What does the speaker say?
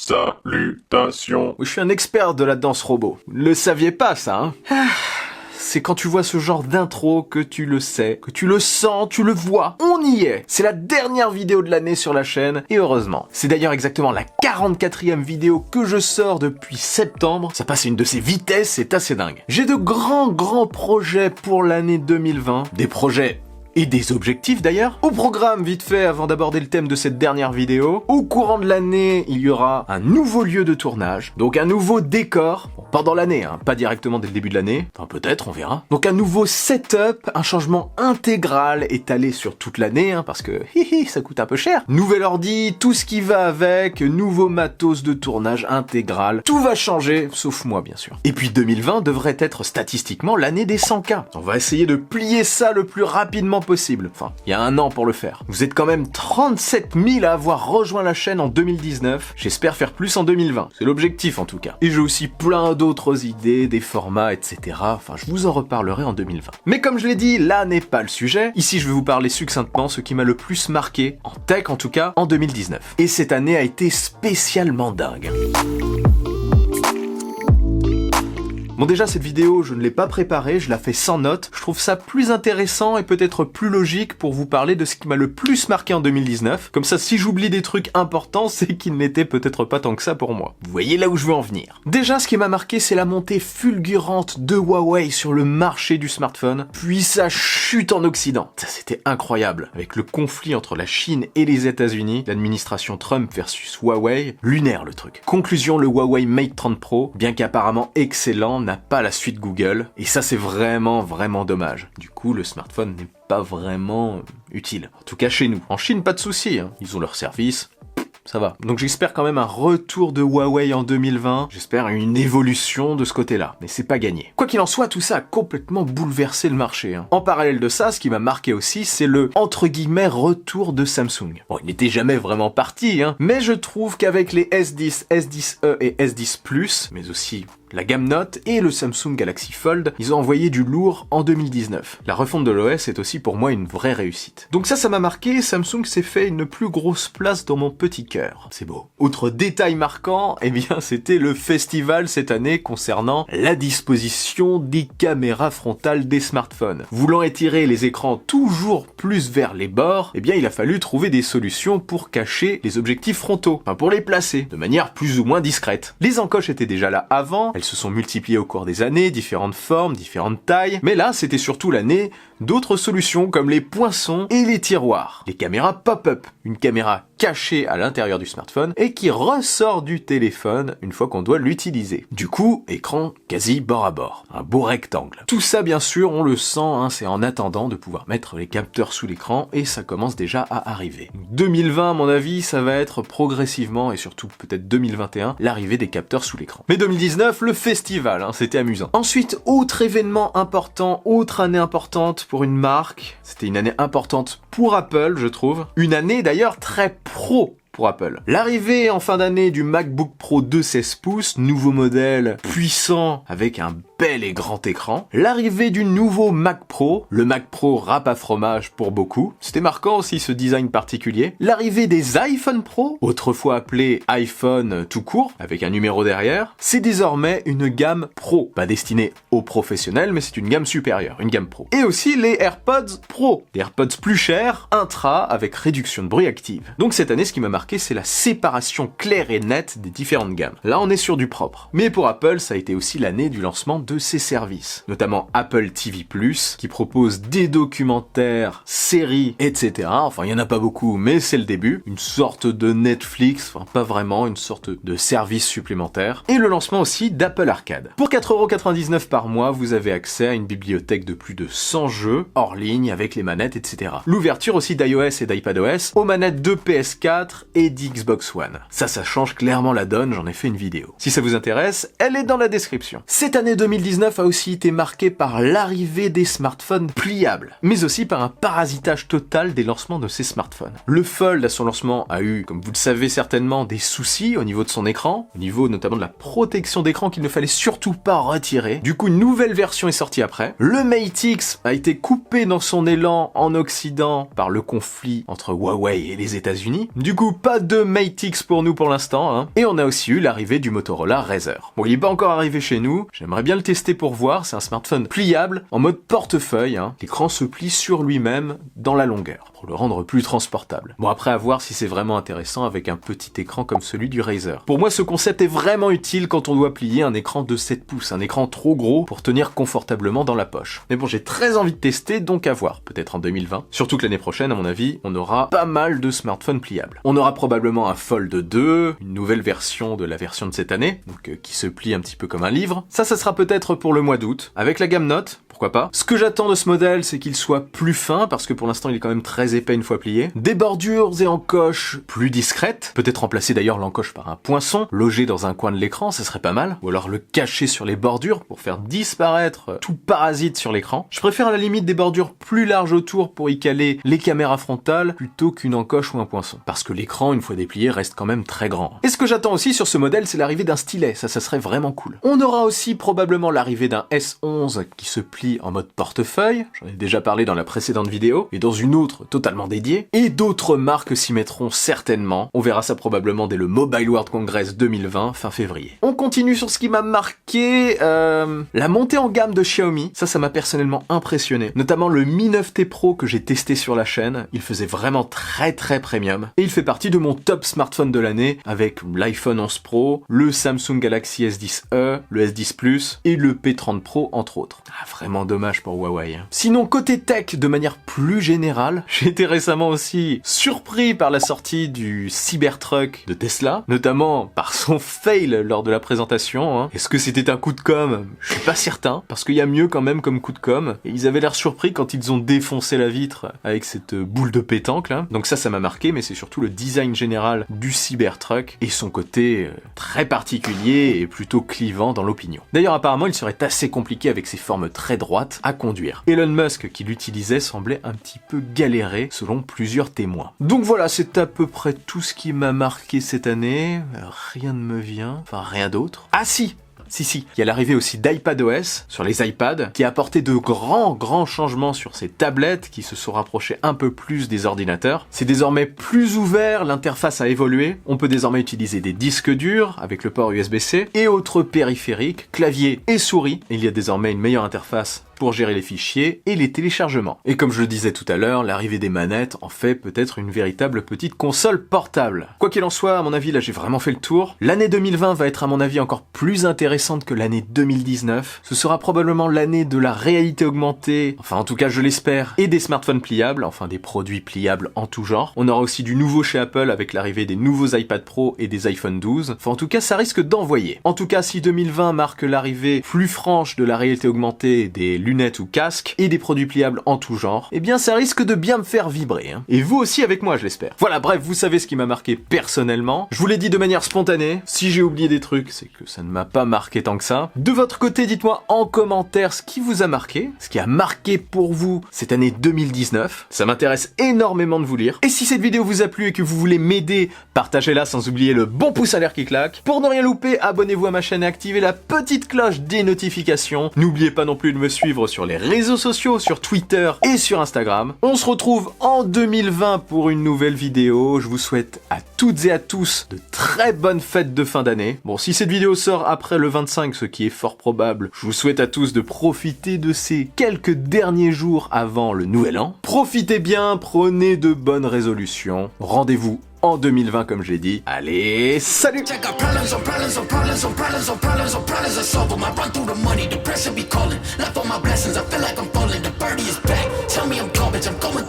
Salutations. Je suis un expert de la danse robot. Vous ne le saviez pas, ça, hein? C'est quand tu vois ce genre d'intro que tu le sais, que tu le sens, tu le vois. On y est. C'est la dernière vidéo de l'année sur la chaîne, et heureusement. C'est d'ailleurs exactement la 44e vidéo que je sors depuis septembre. Ça passe à une de ces vitesses, c'est assez dingue. J'ai de grands projets pour l'année 2020. Des projets et des objectifs d'ailleurs. Au programme, vite fait, avant d'aborder le thème de cette dernière vidéo, au courant de l'année, il y aura un nouveau lieu de tournage, donc un nouveau décor, bon, pendant l'année, hein, pas directement dès le début de l'année, enfin peut-être, on verra. Donc un nouveau setup, un changement intégral étalé sur toute l'année, hein, parce que ça coûte un peu cher. Nouvel ordi, tout ce qui va avec, nouveau matos de tournage intégral, tout va changer, sauf moi bien sûr. Et puis 2020 devrait être statistiquement l'année des 100K. On va essayer de plier ça le plus rapidement possible. Enfin, il y a un an pour le faire. Vous êtes quand même 37 000 à avoir rejoint la chaîne en 2019. J'espère faire plus en 2020. C'est l'objectif en tout cas. Et j'ai aussi plein d'autres idées, des formats, etc. Enfin, je vous en reparlerai en 2020. Mais comme je l'ai dit, là n'est pas le sujet. Ici, je vais vous parler succinctement ce qui m'a le plus marqué, en tech en tout cas, en 2019. Et cette année a été spécialement dingue. Bon déjà cette vidéo je ne l'ai pas préparée, je la fais sans notes, je trouve ça plus intéressant et peut-être plus logique pour vous parler de ce qui m'a le plus marqué en 2019, comme ça si j'oublie des trucs importants c'est qu'ils n'étaient peut-être pas tant que ça pour moi. Vous voyez là où je veux en venir. Déjà ce qui m'a marqué c'est la montée fulgurante de Huawei sur le marché du smartphone, puis sa chute en Occident. Ça c'était incroyable, avec le conflit entre la Chine et les États-Unis, l'administration Trump versus Huawei, lunaire le truc. Conclusion, le Huawei Mate 30 Pro, bien qu'apparemment excellent, n'a pas la suite Google, et ça c'est vraiment dommage. Du coup, le smartphone n'est pas vraiment utile. En tout cas chez nous. En Chine, pas de souci, hein. Ils ont leur service. Ça va. Donc j'espère quand même un retour de Huawei en 2020, j'espère une évolution de ce côté-là, mais c'est pas gagné. Quoi qu'il en soit, tout ça a complètement bouleversé le marché. Hein. En parallèle de ça, ce qui m'a marqué aussi, c'est le entre guillemets retour de Samsung. Bon, il n'était jamais vraiment parti, hein, mais je trouve qu'avavec les S10, S10e et S10 Plus, mais aussi la gamme Note et le Samsung Galaxy Fold, ils ont envoyé du lourd en 2019. La refonte de l'OS est aussi pour moi une vraie réussite. Donc ça m'a marqué, Samsung s'est fait une plus grosse place dans mon petit cœur. C'est beau. Autre détail marquant, eh bien c'était le festival cette année concernant la disposition des caméras frontales des smartphones. Voulant étirer les écrans toujours plus vers les bords, eh bien il a fallu trouver des solutions pour cacher les objectifs frontaux, enfin pour les placer, de manière plus ou moins discrète. Les encoches étaient déjà là avant, elles se sont multipliées au cours des années, différentes formes, différentes tailles, mais là c'était surtout l'année d'autres solutions comme les poinçons et les tiroirs. Les caméras pop-up, une caméra cachée à l'intérieur du smartphone et qui ressort du téléphone une fois qu'on doit l'utiliser. Du coup, écran quasi bord à bord, un beau rectangle. Tout ça bien sûr, on le sent, hein, c'est en attendant de pouvoir mettre les capteurs sous l'écran et ça commence déjà à arriver. 2020 à mon avis, ça va être progressivement et surtout peut-être 2021, l'arrivée des capteurs sous l'écran. Mais 2019, le festival, hein, c'était amusant. Ensuite, autre événement important, autre année importante pour une marque, c'était une année importante pour Apple, je trouve. Une année d'ailleurs très pro pour Apple. L'arrivée en fin d'année du MacBook Pro de 16 pouces, nouveau modèle puissant avec un bel et grand écran. L'arrivée du nouveau Mac Pro, le Mac Pro râpe à fromage pour beaucoup. C'était marquant aussi ce design particulier. L'arrivée des iPhone Pro, autrefois appelé iPhone tout court, avec un numéro derrière, c'est désormais une gamme Pro. Pas destinée aux professionnels, mais c'est une gamme supérieure, une gamme Pro. Et aussi les AirPods Pro, des AirPods plus chers, intra avec réduction de bruit active. Donc cette année, ce qui m'a marqué, c'est la séparation claire et nette des différentes gammes. Là, on est sur du propre. Mais pour Apple, ça a été aussi l'année du lancement de ses services, notamment Apple TV+, qui propose des documentaires, séries, etc. Enfin, il y en a pas beaucoup, mais c'est le début. Une sorte de Netflix, enfin pas vraiment, une sorte de service supplémentaire. Et le lancement aussi d'Apple Arcade. Pour 4,99€ par mois, vous avez accès à une bibliothèque de plus de 100 jeux, hors ligne, avec les manettes, etc. L'ouverture aussi d'iOS et d'iPadOS aux manettes de PS4 et d'Xbox One. Ça change clairement la donne, j'en ai fait une vidéo. Si ça vous intéresse, elle est dans la description. Cette année 2020 2019 a aussi été marqué par l'arrivée des smartphones pliables, mais aussi par un parasitage total des lancements de ces smartphones. Le Fold à son lancement a eu, comme vous le savez certainement, des soucis au niveau de son écran, au niveau notamment de la protection d'écran qu'il ne fallait surtout pas retirer. Du coup, une nouvelle version est sortie après. Le Mate X a été coupé dans son élan en Occident par le conflit entre Huawei et les États-Unis. Du coup, pas de Mate X pour nous pour l'instant, hein. Et on a aussi eu l'arrivée du Motorola Razr. Bon, il n'est pas encore arrivé chez nous, j'aimerais bien le tester pour voir, c'est un smartphone pliable en mode portefeuille, hein. L'écran se plie sur lui-même dans la longueur, pour le rendre plus transportable. Bon, après à voir si c'est vraiment intéressant avec un petit écran comme celui du Razr. Pour moi, ce concept est vraiment utile quand on doit plier un écran de 7 pouces, un écran trop gros pour tenir confortablement dans la poche. Mais bon, j'ai très envie de tester, donc à voir, peut-être en 2020. Surtout que l'année prochaine, à mon avis, on aura pas mal de smartphones pliables. On aura probablement un Fold 2, une nouvelle version de la version de cette année, donc qui se plie un petit peu comme un livre. Ça sera peut-être pour le mois d'août, avec la gamme Note, pourquoi pas. Ce que j'attends de ce modèle, c'est qu'il soit plus fin, parce que pour l'instant il est quand même très épais une fois plié. Des bordures et encoches plus discrètes, peut-être remplacer d'ailleurs l'encoche par un poinçon, logé dans un coin de l'écran, ça serait pas mal. Ou alors le cacher sur les bordures pour faire disparaître tout parasite sur l'écran. Je préfère à la limite des bordures plus larges autour pour y caler les caméras frontales, plutôt qu'une encoche ou un poinçon. Parce que l'écran, une fois déplié, reste quand même très grand. Et ce que j'attends aussi sur ce modèle, c'est l'arrivée d'un stylet, ça serait vraiment cool. On aura aussi probablement l'arrivée d'un S11 qui se plie en mode portefeuille, j'en ai déjà parlé dans la précédente vidéo, et dans une autre totalement dédiée, et d'autres marques s'y mettront certainement. On verra ça probablement dès le Mobile World Congress 2020, fin février. On continue sur ce qui m'a marqué, la montée en gamme de Xiaomi, ça m'a personnellement impressionné, notamment le Mi 9T Pro que j'ai testé sur la chaîne, il faisait vraiment très premium, et il fait partie de mon top smartphone de l'année, avec l'iPhone 11 Pro, le Samsung Galaxy S10e, le S10 Plus, et le P30 Pro entre autres. Ah, vraiment dommage pour Huawei. Sinon, côté tech, de manière plus générale, j'ai été récemment aussi surpris par la sortie du Cybertruck de Tesla, notamment par son fail lors de la présentation, hein. Est-ce que c'était un coup de com'? Je suis pas certain, parce qu'il y a mieux quand même comme coup de com', et ils avaient l'air surpris quand ils ont défoncé la vitre avec cette boule de pétanque là. Donc ça m'a marqué, mais c'est surtout le design général du Cybertruck et son côté très particulier et plutôt clivant dans l'opinion. D'ailleurs, apparemment, il serait assez compliqué avec ses formes très droites à conduire. Elon Musk, qui l'utilisait, semblait un petit peu galérer, selon plusieurs témoins. Donc voilà, c'est à peu près tout ce qui m'a marqué cette année. Rien ne me vient, enfin rien d'autre. Ah si, il y a l'arrivée aussi d'iPadOS sur les iPads, qui a apporté de grands changements sur ces tablettes qui se sont rapprochées un peu plus des ordinateurs. C'est désormais plus ouvert, l'interface a évolué, on peut désormais utiliser des disques durs avec le port USB-C et autres périphériques, clavier et souris. Il y a désormais une meilleure interface pour gérer les fichiers et les téléchargements. Et comme je le disais tout à l'heure, l'arrivée des manettes en fait peut-être une véritable petite console portable. Quoi qu'il en soit, à mon avis, là j'ai vraiment fait le tour. L'année 2020 va être à mon avis encore plus intéressante que l'année 2019. Ce sera probablement l'année de la réalité augmentée, enfin en tout cas je l'espère, et des smartphones pliables, enfin des produits pliables en tout genre. On aura aussi du nouveau chez Apple avec l'arrivée des nouveaux iPad Pro et des iPhone 12. Enfin en tout cas ça risque d'envoyer. En tout cas si 2020 marque l'arrivée plus franche de la réalité augmentée, des lunettes ou casques et des produits pliables en tout genre, eh bien ça risque de bien me faire vibrer, hein. Et vous aussi avec moi je l'espère. Voilà, bref, vous savez ce qui m'a marqué personnellement. Je vous l'ai dit de manière spontanée, si j'ai oublié des trucs, c'est que ça ne m'a pas marqué tant que ça. De votre côté, dites-moi en commentaire ce qui vous a marqué, ce qui a marqué pour vous cette année 2019. Ça m'intéresse énormément de vous lire. Et si cette vidéo vous a plu et que vous voulez m'aider, partagez-la sans oublier le bon pouce à l'air qui claque. Pour ne rien louper, abonnez-vous à ma chaîne et activez la petite cloche des notifications. N'oubliez pas non plus de me suivre sur les réseaux sociaux, sur Twitter et sur Instagram. On se retrouve en 2020 pour une nouvelle vidéo. Je vous souhaite à toutes et à tous de très bonnes fêtes de fin d'année. Bon, si cette vidéo sort après le 25, ce qui est fort probable, je vous souhaite à tous de profiter de ces quelques derniers jours avant le nouvel an. Profitez bien, prenez de bonnes résolutions. Rendez-vous en 2020 comme je l'ai dit. Allez, salut! Tell me I'm garbage, I'm going